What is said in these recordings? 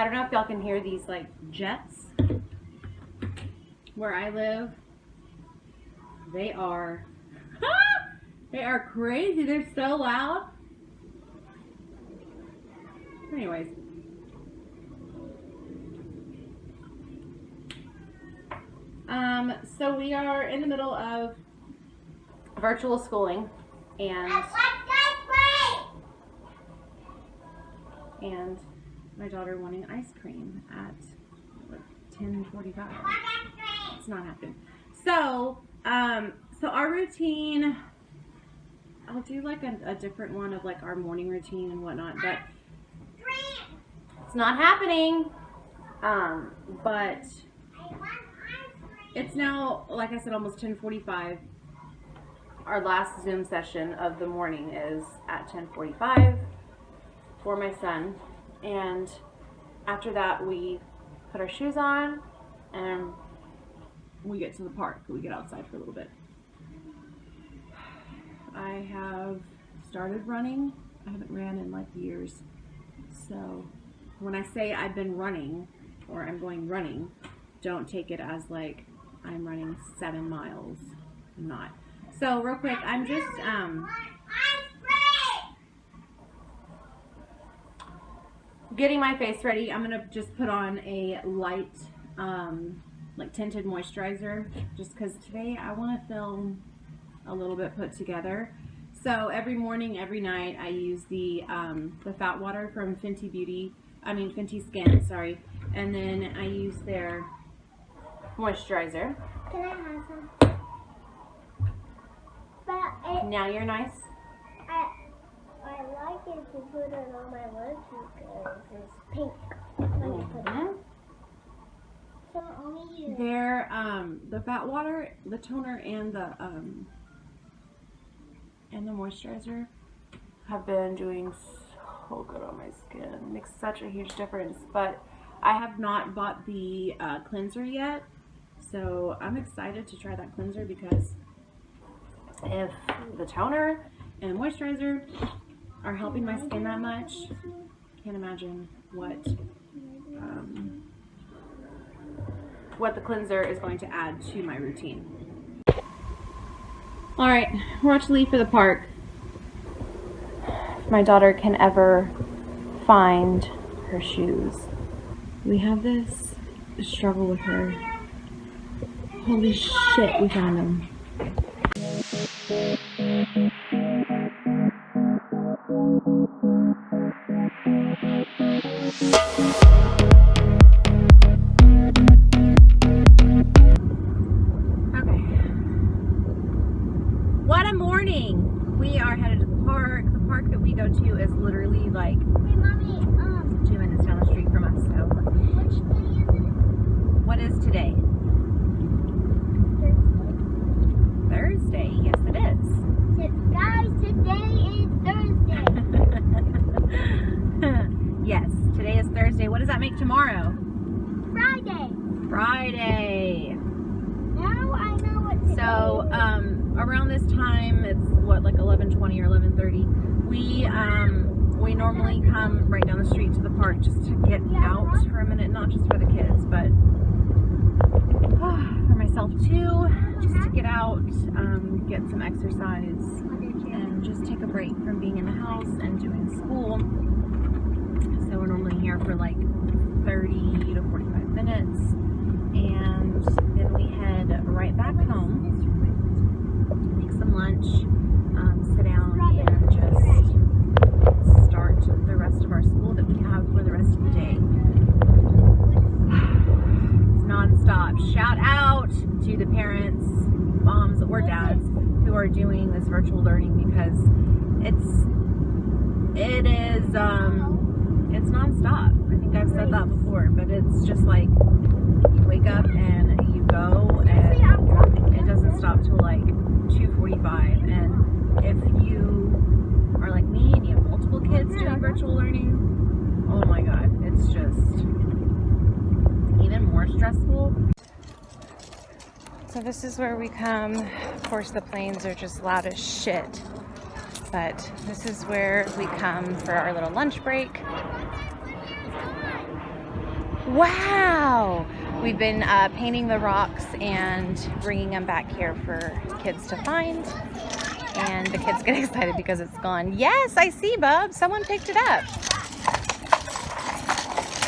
I don't know if y'all can hear these like jets where I live. They are crazy. They're so loud. Anyways. So we are in the middle of virtual schooling and my daughter wanting ice cream at like 10:45. It's not happening. So our routine, I'll do like a different one of like our morning routine and whatnot, but it's not happening. But it's now, like I said, almost 10:45. Our last Zoom session of the morning is at 10:45 for my son, and after that we put our shoes on and we get to the park. We get outside for a little bit. I have started running. I haven't ran in like years, so when I say I've been running or I'm going running, don't take it as like I'm running 7 miles. I'm not. So real quick, I'm just getting my face ready. I'm gonna just put on a light like tinted moisturizer just because today I want to film a little bit put together. So every morning, every night I use the fat water from Fenty Skin, sorry, and then I use their moisturizer. Can I have some? Now you're nice. I like it to put it on my lips because it's pink when you put it on. So only you. They're the fat water, the toner, and the moisturizer have been doing so good on my skin. It makes such a huge difference. But I have not bought the cleanser yet, so I'm excited to try that cleanser because if the toner and moisturizer are helping my skin that much, can't imagine what the cleanser is going to add to my routine. All right, we're about to leave for the park. If my daughter can ever find her shoes. We have this struggle with her. Holy shit, we found them. Okay. What a morning! We are headed to the park. The park that we go to is literally like 2 minutes down the street from us. So, Which day is it? what is today? Thursday. Yes, it is. Guys, today is Thursday. Yes, today is Thursday. What does that make tomorrow? Friday. Friday. Now I know what today So, is. around this time, it's what, like 11:20 or 11:30. We normally come right down the street to the park just to get out for a minute, not just for the kids, but for myself too, just to get out, get some exercise, and just take a break from being in the house and doing school. So we're normally here for like 30 to 45 minutes, and then we head right back home, make some lunch, sit down and just start the rest of our school that we have for the rest of the day. It's non-stop. Shout out to the parents, moms or dads, who are doing this virtual learning because it's non-stop. I think I've said that before, but it's just like you wake up and you go, and it doesn't stop till like 2:45. And if you are like me and you have multiple kids doing virtual learning, oh my god, it's just even more stressful. So this is where we come. Of course, the planes are just loud as shit, but this is where we come for our little lunch break. Wow! We've been painting the rocks and bringing them back here for kids to find. And the kids get excited because it's gone. Yes, I see, Bub. Someone picked it up.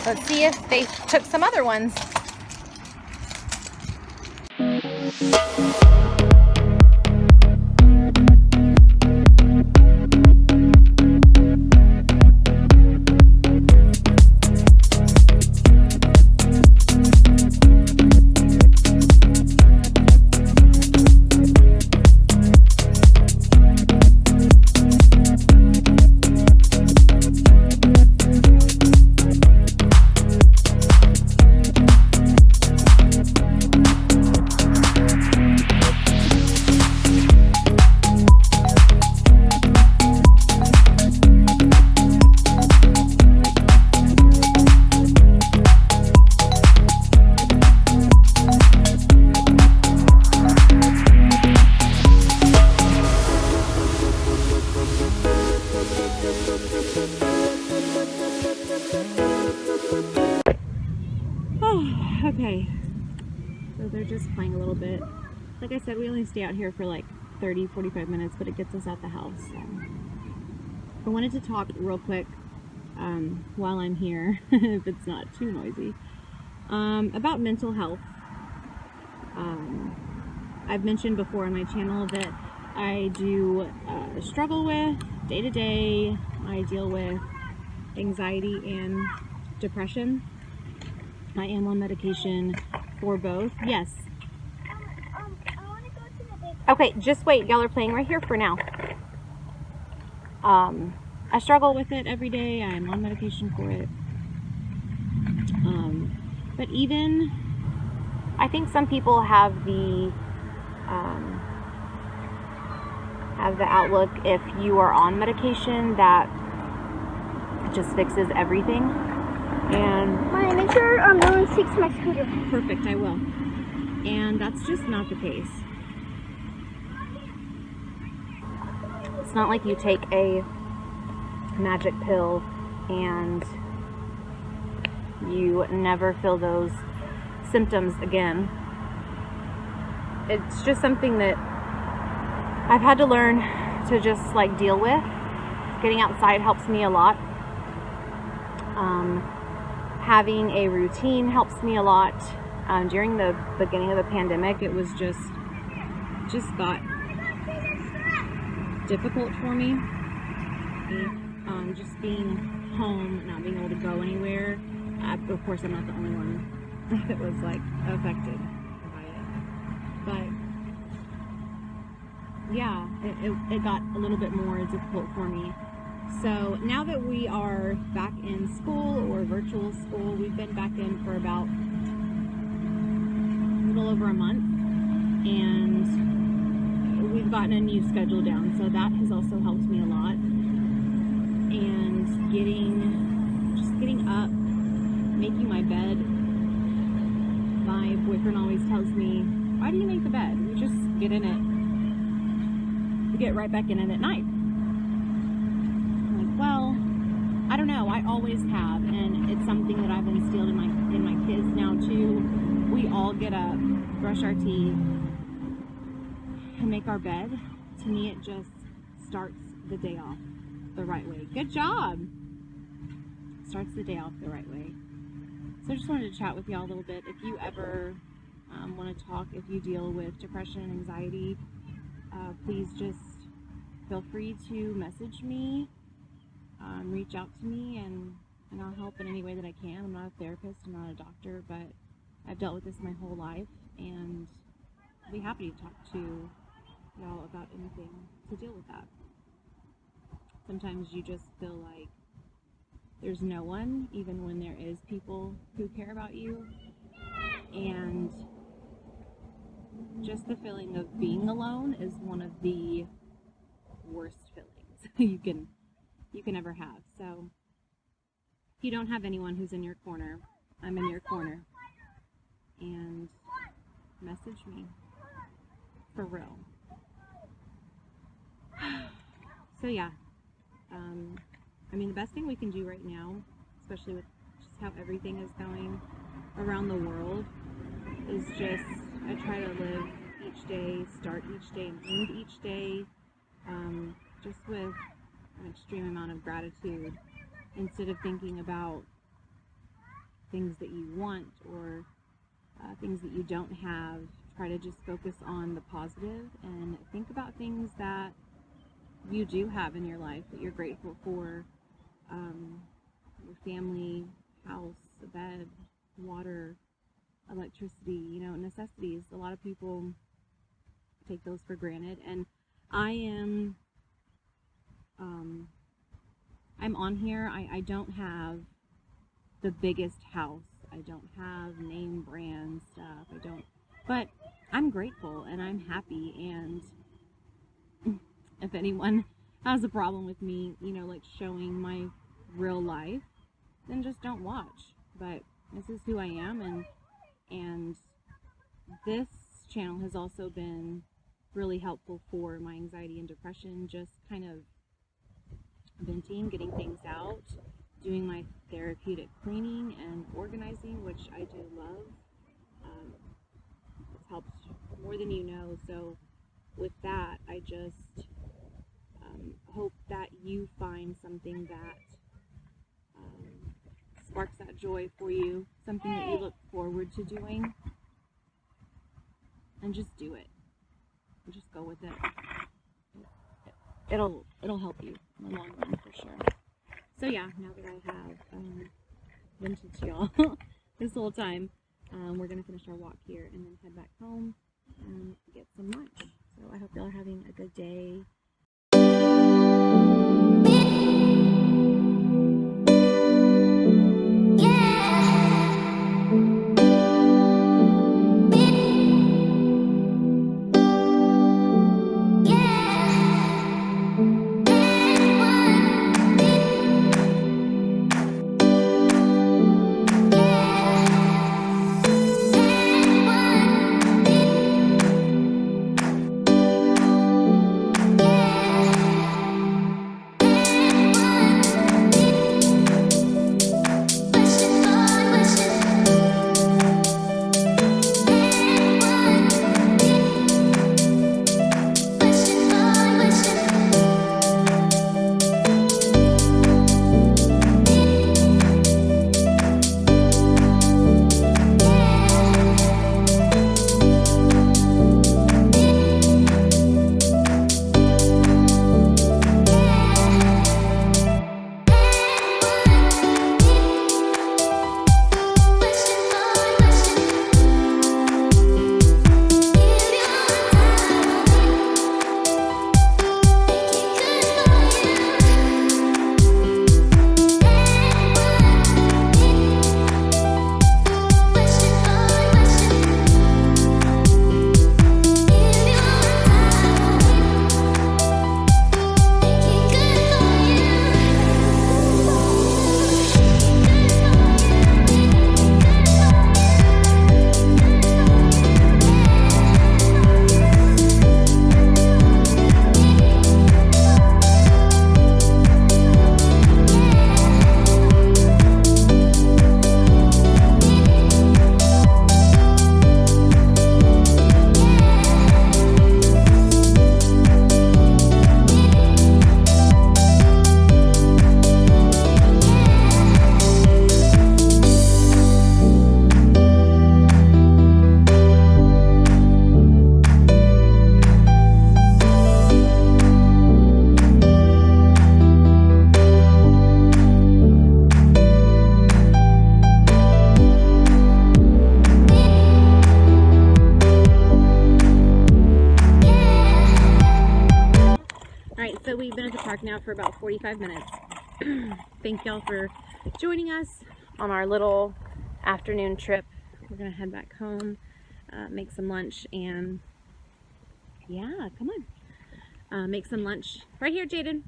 Let's see if they took some other ones. Okay, so they're just playing a little bit. Like I said, we only stay out here for like 30-45 minutes, but it gets us out the house. So. I wanted to talk real quick while I'm here, if it's not too noisy, about mental health. I've mentioned before on my channel that I do struggle with day to day. I deal with anxiety and depression. I am on medication for both. Yes. I want to go to the big. Okay, just wait. Y'all are playing right here for now. I struggle with it every day. I'm on medication for it. But even, I think some people have the outlook, if you are on medication, that it just fixes everything. And Maya, make sure no one takes my scooter. perfect, I will. And that's just not the case. It's not like you take a magic pill and you never feel those symptoms again. It's just something that I've had to learn to just like deal with. Getting outside helps me a lot. Having a routine helps me a lot. During the beginning of the pandemic, it was just got difficult for me. Just being home, not being able to go anywhere. Of course, I'm not the only one that was like affected by it. But yeah, it got a little bit more difficult for me. So now that we are back in school, or virtual school, we've been back in for about a little over a month, and we've gotten a new schedule down, so that has also helped me a lot. And getting up, making my bed. My boyfriend always tells me, why do you make the bed? We just get in it. We get right back in it at night. Well, I don't know. I always have, and it's something that I've instilled in my kids now too. We all get up, brush our teeth, and make our bed. To me, it just starts the day off the right way. Good job. Starts the day off the right way. So I just wanted to chat with y'all a little bit. If you ever want to talk, if you deal with depression and anxiety, please just feel free to message me. Reach out to me, and I'll help in any way that I can. I'm not a therapist, I'm not a doctor, but I've dealt with this my whole life, and I'll be happy to talk to y'all about anything to deal with that. Sometimes you just feel like there's no one, even when there is people who care about you, and just the feeling of being alone is one of the worst feelings you can ever have. So if you don't have anyone who's in your corner, I'm in your corner, and message me for real. So yeah, I mean, the best thing we can do right now, especially with just how everything is going around the world is just, I try to live each day, start each day, and end each day just with an extreme amount of gratitude, instead of thinking about things that you want or things that you don't have. Try to just focus on the positive and think about things that you do have in your life that you're grateful for. Your family, house, a bed, water, electricity, you know, necessities. A lot of people take those for granted, and I'm on here. I don't have the biggest house. I don't have name brand stuff. But I'm grateful and I'm happy. And if anyone has a problem with me, you know, like showing my real life, then just don't watch. But this is who I am, and this channel has also been really helpful for my anxiety and depression, just kind of venting, getting things out, doing my therapeutic cleaning and organizing, which I do love. It's helped more than you know. So with that, I just hope that you find something that sparks that joy for you, something that you look forward to doing, and just do it. And just go with it. It'll help you in the long run for sure. So yeah, now that I have vented to y'all this whole time, we're gonna finish our walk here and then head back home and get some lunch. So I hope y'all are having a good day. So we've been at the park now for about 45 minutes. Thank y'all for joining us on our little afternoon trip. We're gonna head back home, make some lunch, and yeah, come on. Make some lunch right here, Jaden,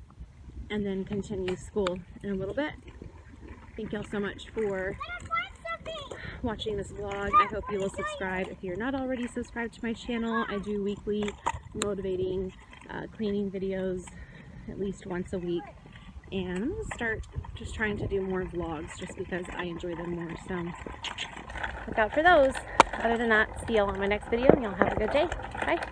and then continue school in a little bit. Thank y'all so much for watching this vlog. I hope you will subscribe if you're not already subscribed to my channel. I do weekly motivating cleaning videos at least once a week, and start just trying to do more vlogs just because I enjoy them more. So look out for those. Other than that, see y'all on my next video, and y'all have a good day. Bye.